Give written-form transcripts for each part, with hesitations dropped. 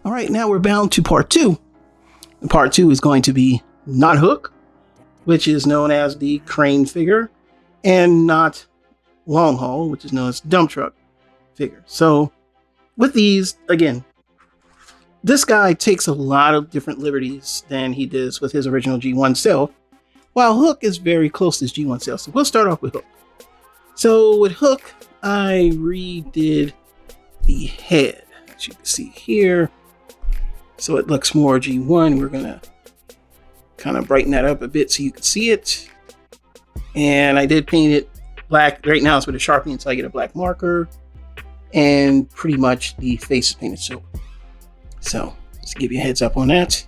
All right, now we're bound to part two. And part two is going to be not Hook, which is known as the crane figure, and not Long Haul, which is known as dump truck figure. So with these, again, this guy takes a lot of different liberties than he does with his original G1 self, while Hook is very close to his G1 self. So we'll start off with Hook. So with Hook, I redid the head, as you can see here. So it looks more G1. We're gonna kind of brighten that up a bit so you can see it. And I did paint it black. Right now it's with a Sharpie until I get a black marker. And pretty much the face is painted silver. So let's give you a heads up on that.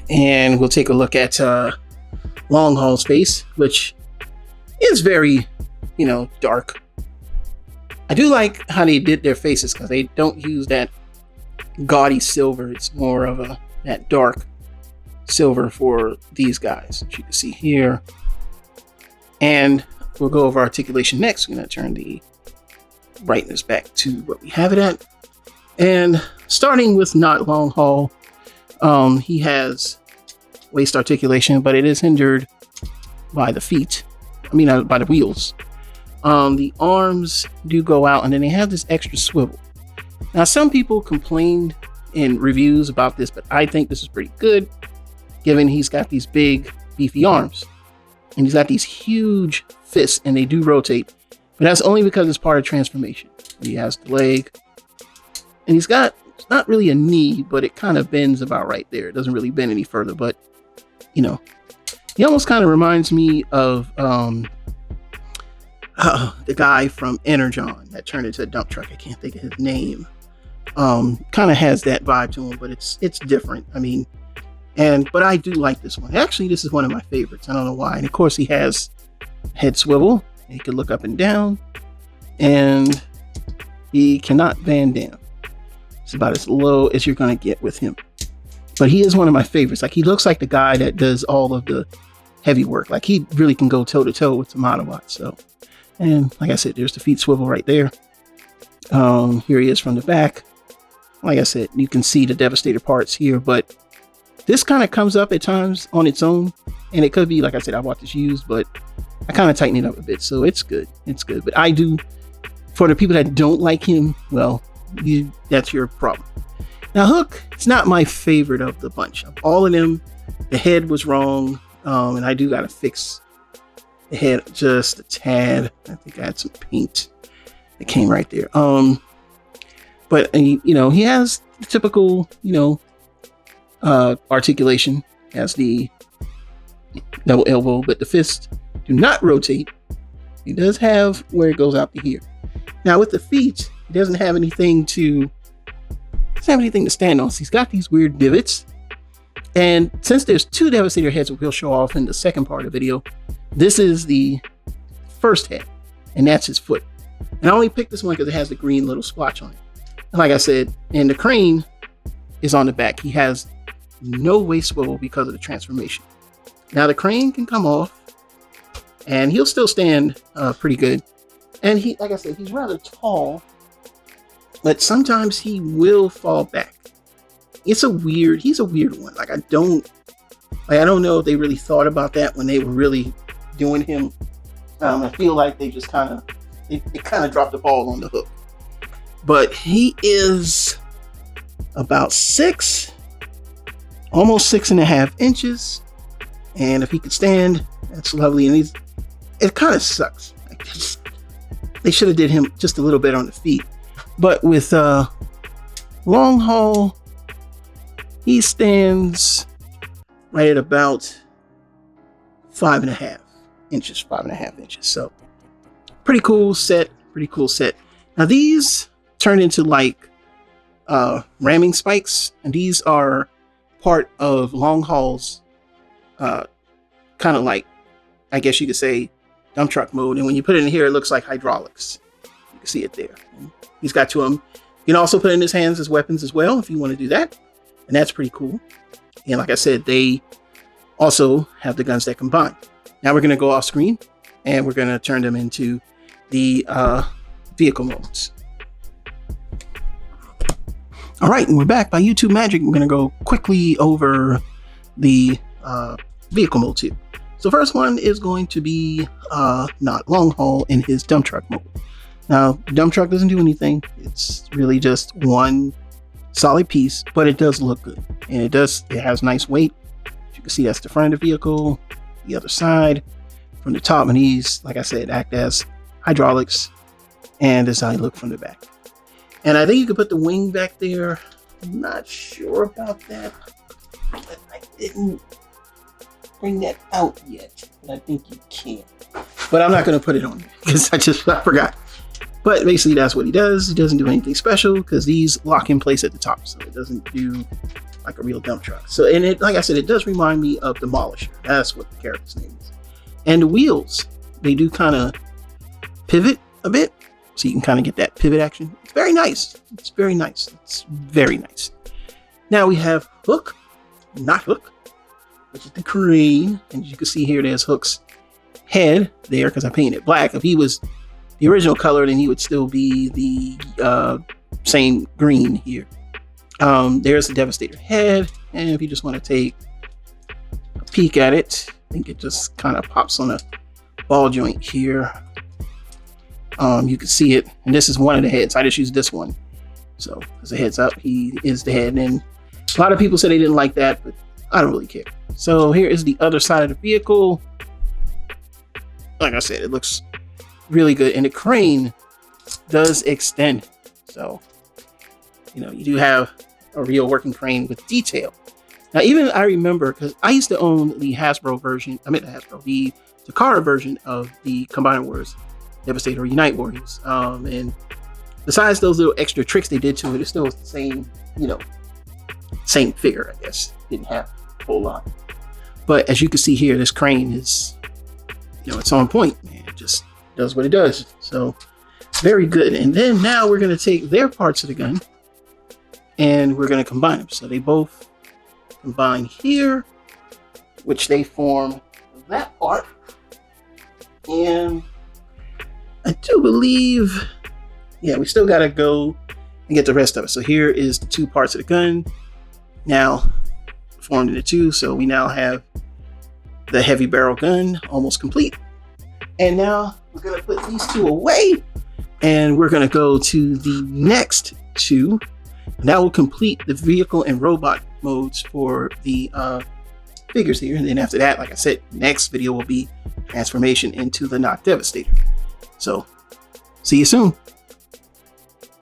And we'll take a look at Long Haul's face, which is very, dark. I do like how they did their faces because they don't use that gaudy silver. It's more of that dark silver for these guys, as you can see here. And we'll go over articulation next. We're going to turn the brightness back to what we have it at. And starting with not Long Haul, he has waist articulation, but it is hindered by the feet. By the wheels. The arms do go out, and then they have this extra swivel. Now, some people complained in reviews about this, but I think this is pretty good, given he's got these big, beefy arms. And he's got these huge fists, and they do rotate. But that's only because it's part of transformation. He has the leg. And he's got, it's not really a knee, but it kind of bends about right there. It doesn't really bend any further, but, he almost kind of reminds me of the guy from Energon that turned into a dump truck. I can't think of his name. Kind of has that vibe to him, but it's different. But I do like this one. Actually, this is one of my favorites. I don't know why. And of course, he has head swivel. He can look up and down, and he cannot bend down. It's about as low as you're going to get with him. But he is one of my favorites. Like, he looks like the guy that does all of the heavy work. Like, he really can go toe to toe with some Autobots. So, and like I said, there's the feet swivel right there. Here he is from the back. Like I said, you can see the Devastator parts here, but this kind of comes up at times on its own. And it could be, like I said, I bought this used, but I kind of tighten it up a bit. So it's good. It's good. But I do, for the people that don't like him, well, that's your problem. Now, Hook, it's not my favorite of the bunch. Of all of them, the head was wrong. And I do got to fix the head just a tad. I think I had some paint that came right there. But he has the typical, articulation. He has the double elbow, but the fists do not rotate. He does have where it goes out to here. Now with the feet, he doesn't have anything to stand on. So he's got these weird divots. And since there's two Devastator heads, which we'll show off in the second part of the video, this is the first head, and that's his foot. And I only picked this one because it has the green little splotch on it. And like I said, and the crane is on the back. He has no waist swivel because of the transformation. Now the crane can come off, and he'll still stand pretty good. And he, like I said, he's rather tall, but sometimes he will fall back. He's a weird one. Like, I don't know if they really thought about that when they were really doing him. I feel like they just kind of dropped the ball on the Hook. But he is about almost 6.5 inches. And if he could stand, that's lovely. And it kind of sucks. They should have did him just a little bit on the feet. But with Long Haul, he stands right at about 5.5 inches. So pretty cool set. Now these turn into like ramming spikes, and these are part of Long Haul's kind of like, I guess you could say, dump truck mode. And when you put it in here, it looks like hydraulics. You can see it there. And he's got two of them. You can also put it in his hands as weapons as well if you want to do that. And that's pretty cool. And like I said, they also have the guns that combine. Now we're going to go off screen, and we're going to turn them into the vehicle modes. All right, and we're back by YouTube magic. We're going to go quickly over the vehicle modes here. So first one is going to be not long haul in his dump truck mode. Now, dump truck doesn't do anything. It's really just one solid piece, but it does look good. And it has nice weight. As you can see, that's the front of the vehicle, the other side, from the top, and these, like I said, act as hydraulics, and this is how they look from the back. And I think you could put the wing back there. I'm not sure about that, but I didn't bring that out yet, but I think you can. But I'm not going to put it on there because I forgot. But basically that's what he does. He doesn't do anything special because these lock in place at the top, so it doesn't do like a real dump truck. So, and it, like I said, it does remind me of Demolisher. That's what the character's name is. And the wheels, they do kind of pivot a bit, so you can kind of get that pivot action. It's very nice. It's very nice. It's very nice. Now we have Hook, not Hook, which is the crane. And as you can see here, there's Hook's head there because I painted it black. If he was the original color, then he would still be the same green here. There's the Devastator Head, and if you just want to take a peek at it, I think it just kind of pops on a ball joint here. You can see it, and this is one of the heads. I just used this one, so as a heads up, he is the head. And a lot of people said they didn't like that, but I don't really care. So here is the other side of the vehicle. Like I said, it looks really good, and the crane does extend, so you know you do have a real working crane with detail. Now, even I remember, because I used to own the Hasbro version, the Takara version of the Combiner Wars Devastator Unite Warriors, and besides those little extra tricks they did to it, it still was the same, you know, same figure. I guess didn't have a whole lot, but as you can see here, this crane is, you know, it's on point, man. It just does what it does. So very good. And then now we're going to take their parts of the gun and we're going to combine them. So they both combine here, which they form that part. And I do believe, yeah, we still got to go and get the rest of it. So here is the two parts of the gun now formed into two. So we now have the heavy barrel gun almost complete. And now we're going to put these two away, and we're going to go to the next two. And that will complete the vehicle and robot modes for the figures here. And then after that, like I said, next video will be transformation into the Not Devastator. So see you soon.